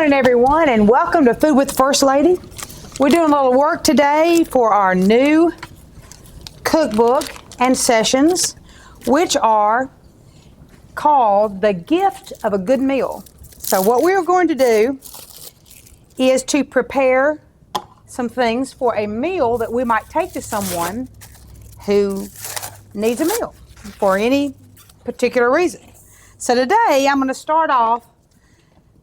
morning, everyone, and welcome to Food with First Lady. We're doing a little work today for our new cookbook and sessions, which are called The Gift of a Good Meal. So what we're going to do is to prepare some things for a meal that we might take to someone who needs a meal for any particular reason. So today I'm going to start off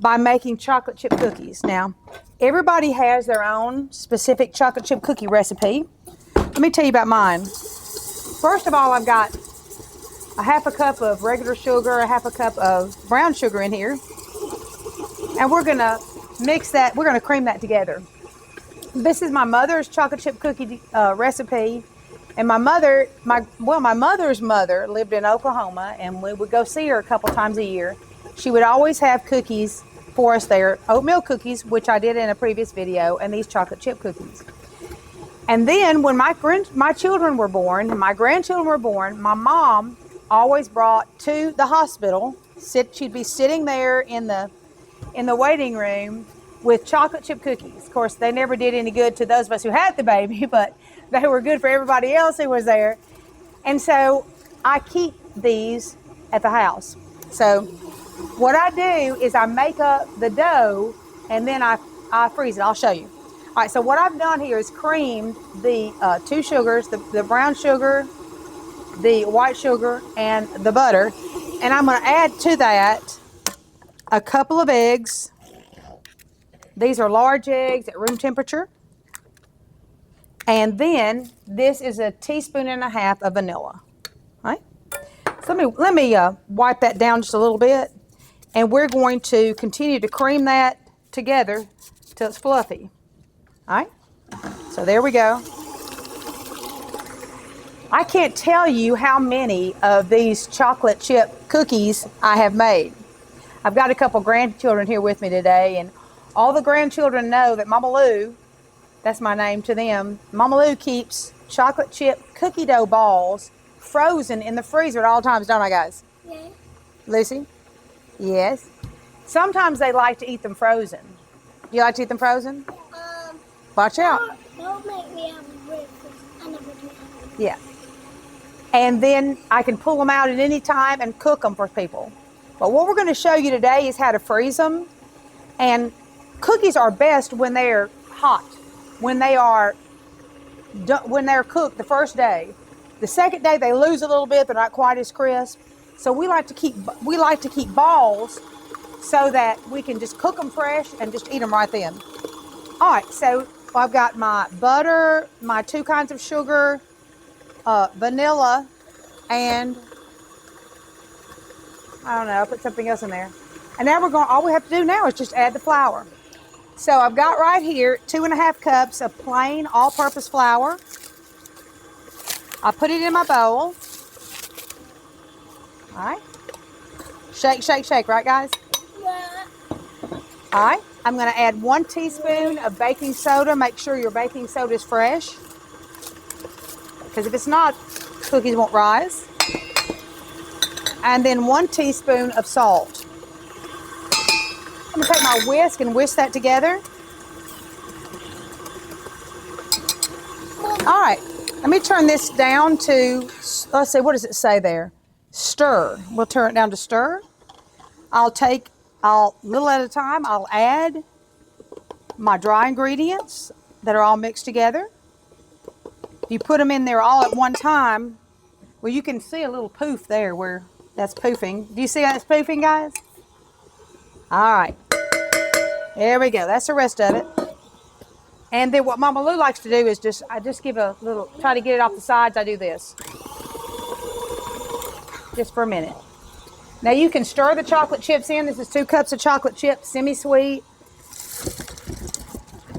by making chocolate chip cookies. Now, everybody has their own specific chocolate chip cookie recipe. Let me tell you about mine. First of all, I've got a half a cup of regular sugar, a half a cup of brown sugar in here. And we're going to mix that, we're going to cream that together. This is my mother's chocolate chip cookie recipe. And my mother's mother lived in Oklahoma, and we would go see her a couple times a year. She would always have cookies for us there, oatmeal cookies, which I did in a previous video, and these chocolate chip cookies. And then when my children were born, and my grandchildren were born, my mom always brought to the hospital. She'd be sitting there in the waiting room with chocolate chip cookies. Of course, they never did any good to those of us who had the baby, but they were good for everybody else who was there. And so I keep these at the house. So what I do is I make up the dough and then I freeze it. I'll show you. All right, so what I've done here is creamed the two sugars, the brown sugar, the white sugar, and the butter. And I'm going to add to that a couple of eggs. These are large eggs at room temperature. And then this is a teaspoon and a half of vanilla. All right? So let me wipe that down just a little bit. And we're going to continue to cream that together till it's fluffy. All right? So there we go. I can't tell you how many of these chocolate chip cookies I have made. I've got a couple grandchildren here with me today, and all the grandchildren know that Mama Lou, that's my name to them, Mama Lou keeps chocolate chip cookie dough balls frozen in the freezer at all times, don't I, guys? Yeah. Lucy? Yes. Sometimes they like to eat them frozen. You like to eat them frozen? Watch out. Don't make me have a breakfast. I never do that. Yeah. And then I can pull them out at any time and cook them for people. But what we're going to show you today is how to freeze them. And cookies are best when they're hot, when they're cooked the first day. The second day they lose a little bit; they're not quite as crisp. So we like to keep balls so that we can just cook them fresh and just eat them right then. All right, so I've got my butter, my two kinds of sugar, vanilla, and I don't know, I'll put something else in there. And now all we have to do now is just add the flour. So I've got right here 2.5 cups of plain all-purpose flour. I put it in my bowl. All right. Shake, shake, shake, right, guys? Yeah. All right. I'm going to add 1 teaspoon of baking soda. Make sure your baking soda is fresh, because if it's not, cookies won't rise. And then 1 teaspoon of salt. I'm going to take my whisk and whisk that together. All right. Let me turn this down to, let's see, what does it say there? Stir. We'll turn it down to stir. Little at a time, I'll add my dry ingredients that are all mixed together. If you put them in there all at one time, well, you can see a little poof there where that's poofing. Do you see how it's poofing, guys? All right. There we go. That's the rest of it. And then what Mama Lou likes to do is I just give a little, try to get it off the sides. I do this. Just for a minute. Now you can stir the chocolate chips in. This is 2 cups of chocolate chips, semi-sweet.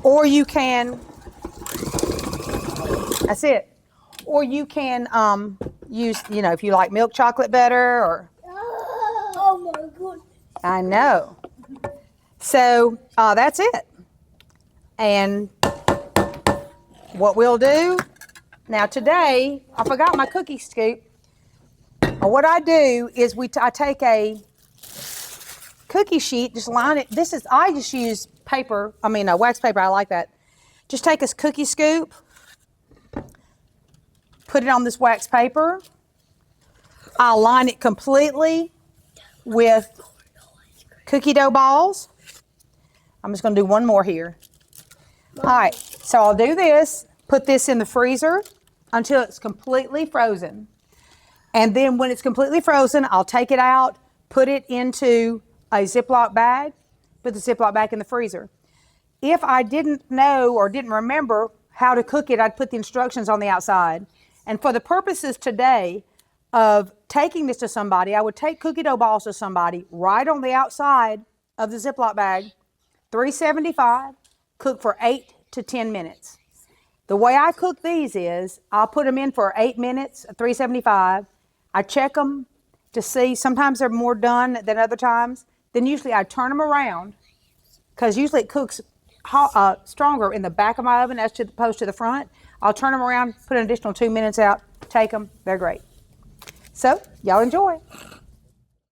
Or you can, that's it. Or you can use, if you like milk chocolate better, or. Oh my goodness. I know. So that's it. And what we'll do, now today, I forgot my cookie scoop. What I do is I take a cookie sheet, just line it. I just use paper, wax paper, I like that. Just take a cookie scoop, put it on this wax paper. I'll line it completely with cookie dough balls. I'm just going to do one more here. All right, so I'll do this, put this in the freezer until it's completely frozen. And then when it's completely frozen, I'll take it out, put it into a Ziploc bag, put the Ziploc bag in the freezer. If I didn't know or didn't remember how to cook it, I'd put the instructions on the outside. And for the purposes today of taking this to somebody, I would take cookie dough balls to somebody right on the outside of the Ziploc bag, 375, cook for 8 to 10 minutes. The way I cook these is I'll put them in for 8 minutes, 375. I check them to see, sometimes they're more done than other times. Then usually I turn them around because usually it cooks stronger in the back of my oven as opposed to the front. I'll turn them around, put an additional 2 minutes out, take them, they're great. So, y'all enjoy.